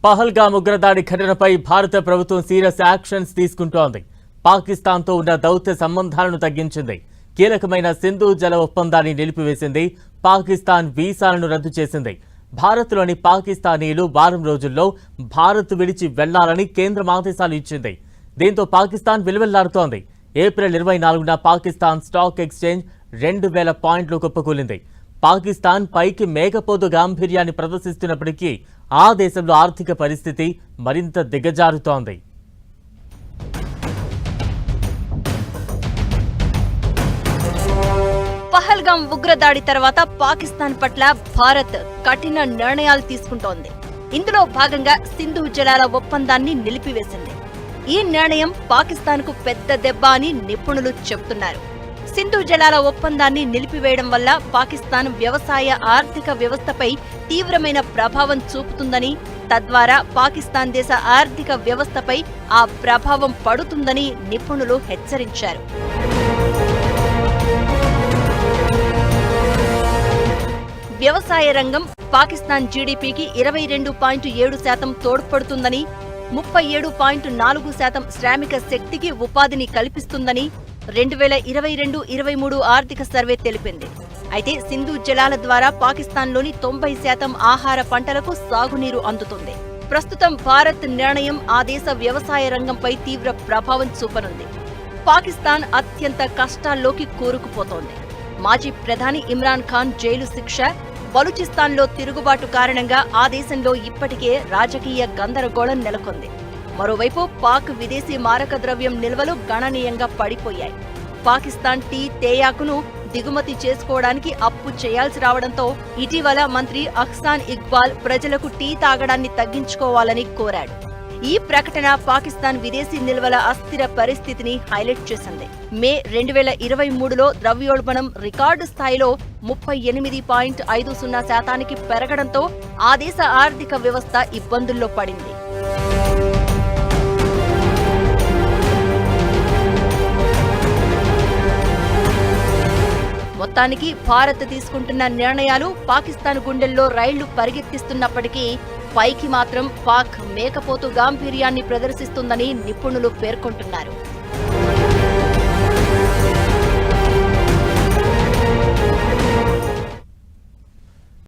పహల్గామ్ ఉగ్రదాడి ఘటనపై భారత ప్రభుత్వం సీరియస్ యాక్షన్స్ తీసుకుంటోంది. పాకిస్తాన్తో ఉన్న దౌత్య సంబంధాలను తగ్గించింది. కీలకమైన సింధు జల ఒప్పందాన్ని నిలిపివేసింది. పాకిస్తాన్ వీసాలను రద్దు చేసింది. భారత్లోని పాకిస్తానీయులు వారం రోజుల్లో భారత్ విడిచి వెళ్లాలని కేంద్రం ఆదేశాలు ఇచ్చింది. దీంతో పాకిస్తాన్ విలువెల్లాడుతోంది. ఏప్రిల్ 24న పాకిస్తాన్ స్టాక్ ఎక్స్చేంజ్ 2000 పాయింట్లు కుప్పకూలింది. పాకిస్తాన్ పైకి మేకపోతు గాంభీర్యాన్ని ప్రదర్శిస్తున్నప్పటికీ ఆ దేశంలో ఆర్థిక పరిస్థితి మరింత దిగజారుతోంది. పహల్గామ్ ఉగ్రదాడి తర్వాత పాకిస్తాన్ పట్ల భారత్ కఠిన నిర్ణయాలు తీసుకుంటోంది. ఇందులో భాగంగా సింధు జలాల ఒప్పందాన్ని నిలిపివేసింది. ఈ నిర్ణయం పాకిస్తాన్కు పెద్ద దెబ్బ అని నిపుణులు చెబుతున్నారు. సింధు జలాల ఒప్పందాన్ని నిలిపివేయడం వల్ల పాకిస్తాన్ వ్యవసాయ ఆర్థిక వ్యవస్థపై తీవ్రమైన ప్రభావం చూపుతుందని, తద్వారా పాకిస్తాన్ దేశ ఆర్థిక వ్యవస్థపై ఆ ప్రభావం పడుతుందని నిపుణులు హెచ్చరించారు. వ్యవసాయ రంగం పాకిస్తాన్ జీడీపీకి 22.7% తోడ్పడుతుందని, 37.4% శ్రామిక శక్తికి ఉపాధిని కల్పిస్తుందని 2022-23 ఆర్థిక సర్వే తెలిపింది. అయితే సింధు జలాల ద్వారా పాకిస్తాన్లోని 90% ఆహార పంటలకు సాగునీరు అందుతుంది. ప్రస్తుతం భారత్ నిర్ణయం ఆ దేశ వ్యవసాయ రంగంపై తీవ్ర ప్రభావం చూపనుంది. పాకిస్తాన్ అత్యంత కష్టాల్లోకి కూరుకుపోతోంది. మాజీ ప్రధాని ఇమ్రాన్ ఖాన్ జైలు శిక్ష, బలూచిస్తాన్లో తిరుగుబాటు కారణంగా ఆ దేశంలో ఇప్పటికే రాజకీయ గందరగోళం నెలకొంది. మరోవైపు పాక్ విదేశీ మారక ద్రవ్యం నిల్వలు గణనీయంగా పడిపోయాయి. పాకిస్తాన్ టీ, తేయాకును దిగుమతి చేసుకోవడానికి అప్పు చేయాల్సి రావడంతో ఇటీవల మంత్రి అహ్సాన్ ఇక్బాల్ ప్రజలకు టీ తాగడాన్ని తగ్గించుకోవాలని కోరాడు. ఈ ప్రకటన పాకిస్తాన్ విదేశీ నిల్వల అస్థిర పరిస్థితిని హైలైట్ చేసింది. మే 2023లో ద్రవ్యోల్బణం రికార్డు స్థాయిలో 38.50% పెరగడంతో ఆ దేశ ఆర్థిక వ్యవస్థ ఇబ్బందుల్లో పడింది. మొత్తానికి భారత్ తీసుకుంటున్న నిర్ణయాలు పాకిస్తాన్ గుండెల్లో రైళ్లు పరిగెత్తిస్తున్నప్పటికీ పైకి మాత్రం పాక్ మేకపోతు గాంభీర్యాన్ని ప్రదర్శిస్తుందని నిపుణులు పేర్కొంటున్నారు.